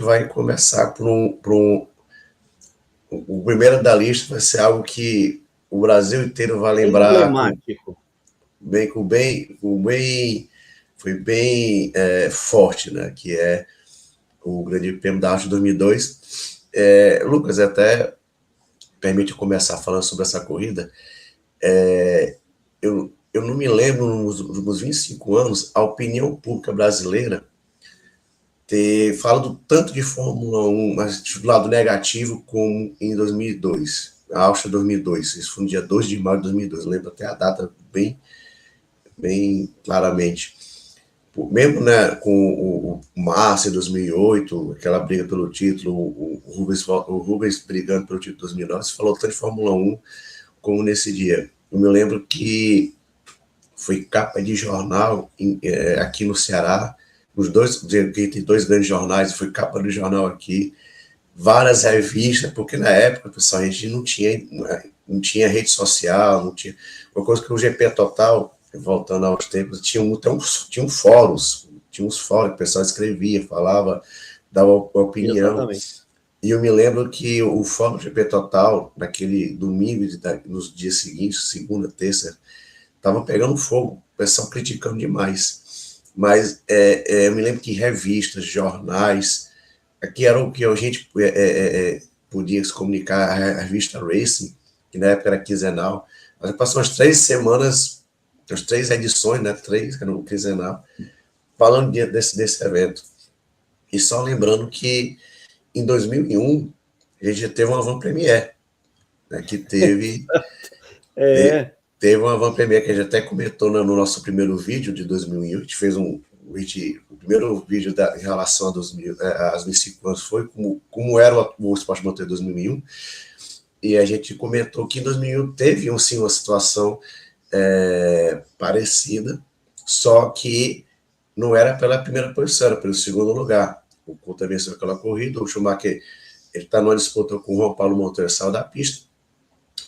vai começar o primeiro da lista vai ser algo que o Brasil inteiro vai lembrar emblemático. Foi bem forte, né? Que é o Grande Prêmio da Áustria 2002. Lucas, até permite começar falando sobre essa corrida. Eu não me lembro, nos últimos 25 anos, a opinião pública brasileira ter falado tanto de Fórmula 1, mas do lado negativo, como em 2002, a Áustria 2002. Isso foi no dia 2 de maio de 2002, eu lembro até a data bem claramente. Mesmo, né, com o Massa em 2008, aquela briga pelo título, o Rubens brigando pelo título de 2009, se falou tanto de Fórmula 1 como nesse dia. Eu me lembro que foi capa de jornal aqui no Ceará, tem dois grandes jornais, foi capa do jornal aqui, várias revistas, porque na época, pessoal, a gente não tinha rede social, não tinha... Uma coisa que o GP Total, voltando aos tempos, tinha uns fóruns que o pessoal escrevia, falava, dava opinião. Exatamente. E eu me lembro que o Fórum GP Total, naquele domingo, nos dias seguintes, segunda, terça, estava pegando fogo, o pessoal criticando demais. Mas eu me lembro que revistas, jornais, aqui era o que a gente podia se comunicar, a revista Racing, que na época era quinzenal. Mas passou umas 3 semanas, as 3 edições, né? 3, que era um quinzenal, falando desse evento. E só lembrando que em 2001 a gente teve uma van premiere, né? Que teve uma van premiere que a gente até comentou no nosso primeiro vídeo de 2001. A gente fez o primeiro vídeo em relação às 25 anos foi como era o Esporte Motor 2001. E a gente comentou que em 2001 teve sim uma situação parecida, só que não era pela primeira posição, era pelo segundo lugar. O Coulthard venceu aquela corrida, o Schumacher está numa disputa com o João Paulo Montoya, saiu da pista,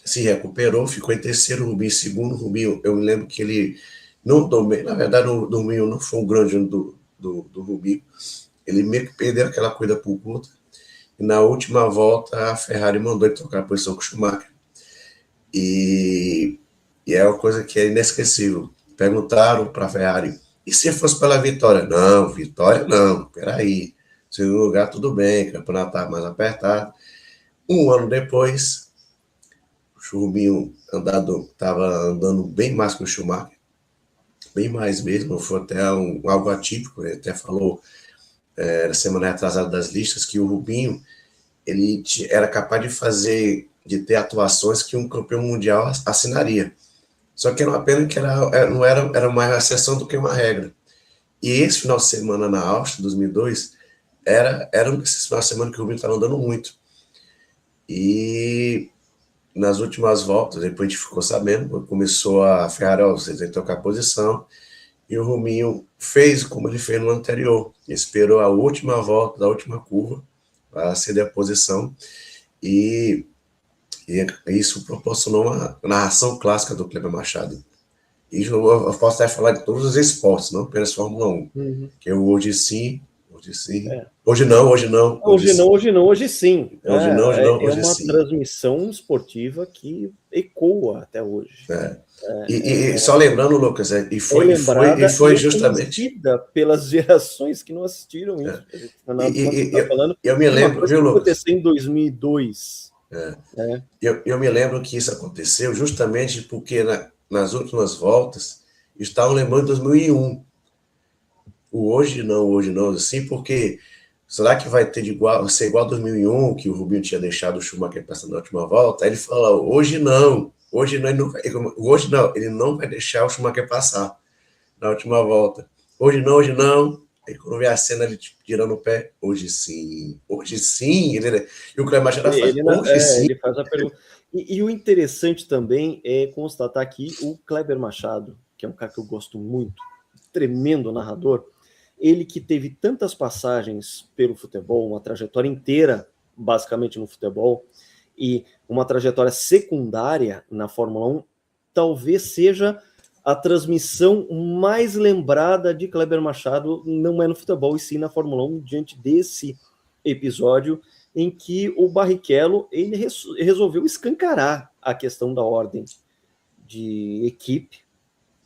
se recuperou, ficou em terceiro, o Rubinho em segundo. O Rubinho, eu me lembro que ele não domina, na verdade o Rubinho não foi um grande ano do Rubinho, ele meio que perdeu aquela corrida por Coulthard, e na última volta a Ferrari mandou ele trocar a posição com o Schumacher. E é uma coisa que é inesquecível. Perguntaram para a Ferrari, e se fosse pela vitória? Não, vitória não, peraí. Segundo lugar, tudo bem, o campeonato estava mais apertado. Um ano depois, o Rubinho estava andando bem mais que o Schumacher, bem mais mesmo, foi até algo atípico. Ele até falou na semana atrasada das listas que o Rubinho ele era capaz de ter atuações que um campeão mundial assinaria. Só que era uma pena que era mais uma exceção do que uma regra. E esse final de semana na Áustria, 2002, era esse final de semana que o Rubinho estava andando muito. E nas últimas voltas, depois a gente ficou sabendo, começou a Ferrari, vocês têm que trocar a posição, e o Rubinho fez como ele fez no anterior, esperou a última volta da última curva para ceder a posição, e isso proporcionou uma narração clássica do Kleber Machado. E eu posso até falar de todos os esportes, não apenas Fórmula 1, que é o hoje sim, hoje sim, hoje não. Hoje não, hoje sim. É uma transmissão esportiva que ecoa até hoje. Só lembrando, Lucas, e foi justamente pelas gerações que não assistiram isso. Eu me lembro, viu, Lucas? Aconteceu em 2002. Eu me lembro que isso aconteceu justamente porque nas últimas voltas estavam lembrando de 2001. O hoje não, assim, porque será que vai ter ser igual a 2001, que o Rubinho tinha deixado o Schumacher passando na última volta? Aí ele falou, hoje não, ele não vai deixar o Schumacher passar na última volta. Hoje não. Aí quando vê a cena, ele tirando o pé, hoje sim. E o Kleber Machado faz, hoje sim. Ele faz a pergunta. E o interessante também é constatar aqui o Kleber Machado, que é um cara que eu gosto muito, tremendo narrador, ele que teve tantas passagens pelo futebol, uma trajetória inteira, basicamente no futebol, e uma trajetória secundária na Fórmula 1, talvez seja a transmissão mais lembrada de Kleber Machado, não é no futebol, e sim na Fórmula 1, diante desse episódio em que o Barrichello ele resolveu escancarar a questão da ordem de equipe.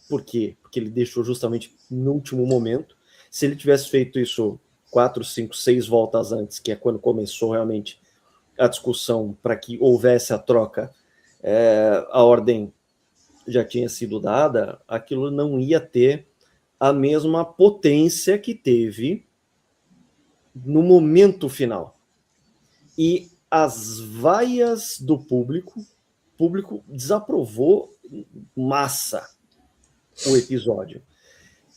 Por quê? Porque ele deixou justamente no último momento. Se ele tivesse feito isso 4, 5, 6 voltas antes, que é quando começou realmente a discussão para que houvesse a troca, a ordem já tinha sido dada, aquilo não ia ter a mesma potência que teve no momento final. E as vaias do público, o público desaprovou massa o episódio.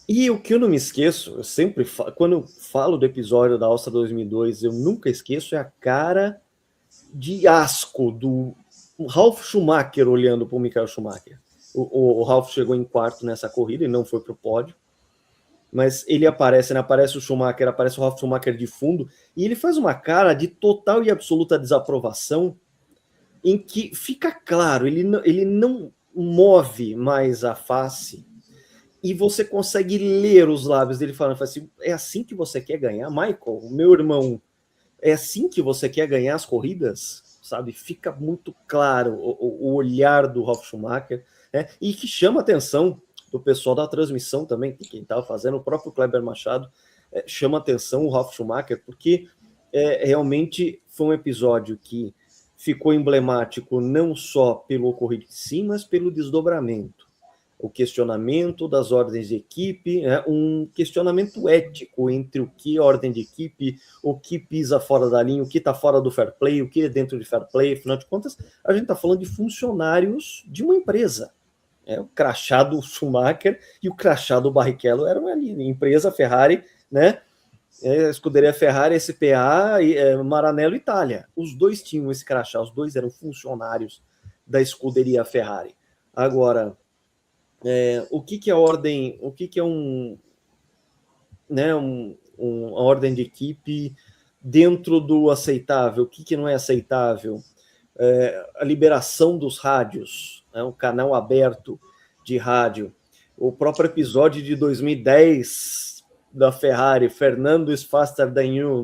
E o que eu não me esqueço, eu sempre quando eu falo do episódio da Áustria 2002, eu nunca esqueço, é a cara de asco do Ralf Schumacher olhando para o Michael Schumacher. O Ralf chegou em quarto nessa corrida e não foi para o pódio, mas ele aparece, né? Aparece o Schumacher, aparece o Ralf Schumacher de fundo, e ele faz uma cara de total e absoluta desaprovação, em que fica claro, ele não move mais a face, e você consegue ler os lábios dele falando assim, é assim que você quer ganhar, Michael, meu irmão, é assim que você quer ganhar as corridas, sabe? Fica muito claro o olhar do Ralf Schumacher, né? E que chama a atenção do pessoal da transmissão também, quem estava fazendo, o próprio Kleber Machado, chama a atenção o Ralf Schumacher, porque realmente foi um episódio que ficou emblemático não só pelo ocorrido de si, mas pelo desdobramento. O questionamento das ordens de equipe, um questionamento ético entre o que é ordem de equipe, o que pisa fora da linha, o que está fora do fair play, o que é dentro de fair play. Afinal de contas, a gente está falando de funcionários de uma empresa. O crachá do Schumacher e o crachá do Barrichello eram ali, empresa Ferrari, né? Escuderia Ferrari, SPA, Maranello, Itália. Os dois tinham esse crachá, os dois eram funcionários da escuderia Ferrari. Agora, o que é ordem, o que é uma ordem de equipe dentro do aceitável, o que não é aceitável? A liberação dos rádios, um canal aberto de rádio. O próprio episódio de 2010 da Ferrari, Fernando is faster than you,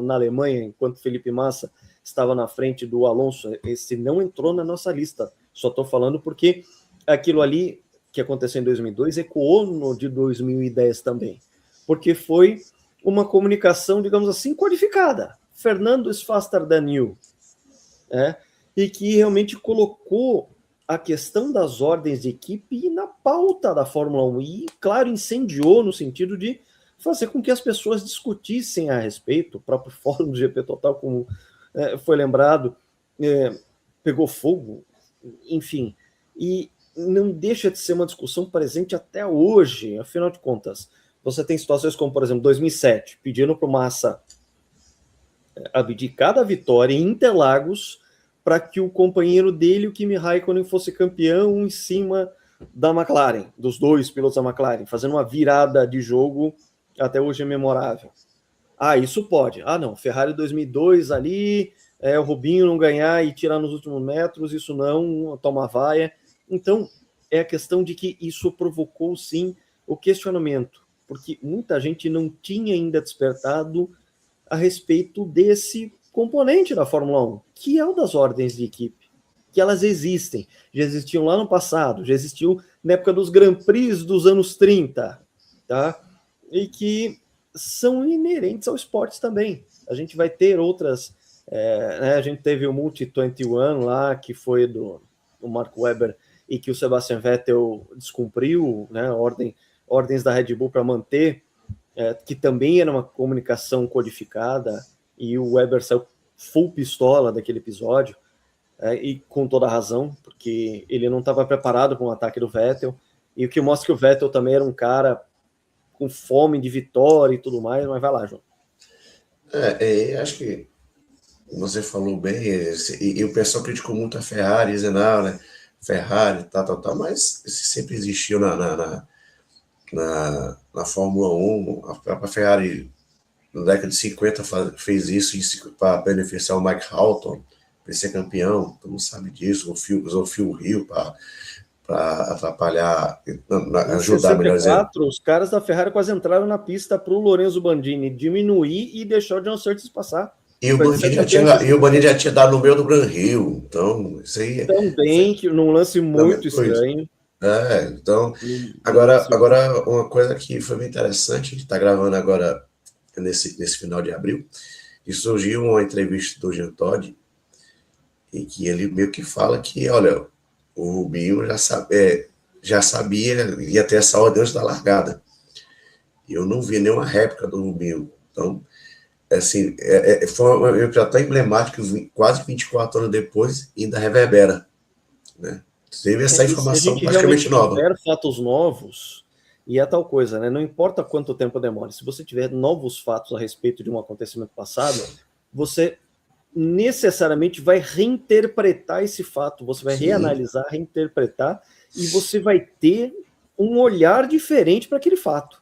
na Alemanha, enquanto Felipe Massa estava na frente do Alonso, esse não entrou na nossa lista, só estou falando porque aquilo ali que aconteceu em 2002 ecoou no de 2010 também, porque foi uma comunicação, digamos assim, codificada. Fernando is faster than you. E que realmente colocou a questão das ordens de equipe na pauta da Fórmula 1 e, claro, incendiou no sentido de fazer com que as pessoas discutissem a respeito. O próprio fórum do GP Total, como foi lembrado, pegou fogo, enfim, e não deixa de ser uma discussão presente até hoje. Afinal de contas, você tem situações como, por exemplo, 2007, pedindo para o Massa abdicar da vitória em Interlagos para que o companheiro dele, o Kimi Raikkonen, fosse campeão em cima da McLaren, dos dois pilotos da McLaren, fazendo uma virada de jogo até hoje é memorável. Isso pode. Não, Ferrari 2002 ali, o Rubinho não ganhar e tirar nos últimos metros, isso não, toma vaia. Então, é a questão de que isso provocou, sim, o questionamento, porque muita gente não tinha ainda despertado a respeito desse componente da Fórmula 1, que é o das ordens de equipe, que elas existem, já existiam lá no passado, já existiam na época dos Grand Prix dos anos 30, tá? E que são inerentes ao esporte também. A gente vai ter outras, a gente teve o Multi-21 lá, que foi do Mark Webber, e que o Sebastian Vettel descumpriu, né, ordens da Red Bull para manter, que também era uma comunicação codificada, e o Webber saiu full pistola daquele episódio, e com toda a razão, porque ele não estava preparado para um ataque do Vettel, e o que mostra que o Vettel também era um cara com fome de vitória e tudo mais, mas vai lá, João. Acho que você falou bem, e o pessoal criticou muito a Ferrari, dizendo, né, Ferrari, tal, mas isso sempre existiu na Fórmula 1, a Ferrari na década de 50 fez isso para beneficiar o Mike Hawthorne, para ser campeão, todo mundo sabe disso, usou o Phil Hill para atrapalhar, ajudar, melhor dizendo. Os caras da Ferrari quase entraram na pista para o Lorenzo Bandini diminuir e deixar o John Surtees passar. E o Banini já tinha dado no meio do Gran Rio, então isso aí... Também, que num lance muito estranho. Então, agora uma coisa que foi bem interessante, a gente está gravando agora nesse final de abril, e surgiu uma entrevista do Jean Todt, em que ele meio que fala que, olha, o Rubinho já sabia, ia ter essa ordem antes da largada. E eu não vi nenhuma réplica do Rubinho. Então, assim, foi um já tão emblemático, quase 24 anos depois, ainda reverbera, né? Teve essa informação praticamente nova. Se tiver fatos novos, e é tal coisa, né? Não importa quanto tempo demore, se você tiver novos fatos a respeito de um acontecimento passado, você necessariamente vai reinterpretar esse fato, você vai reanalisar, reinterpretar, e você vai ter um olhar diferente para aquele fato.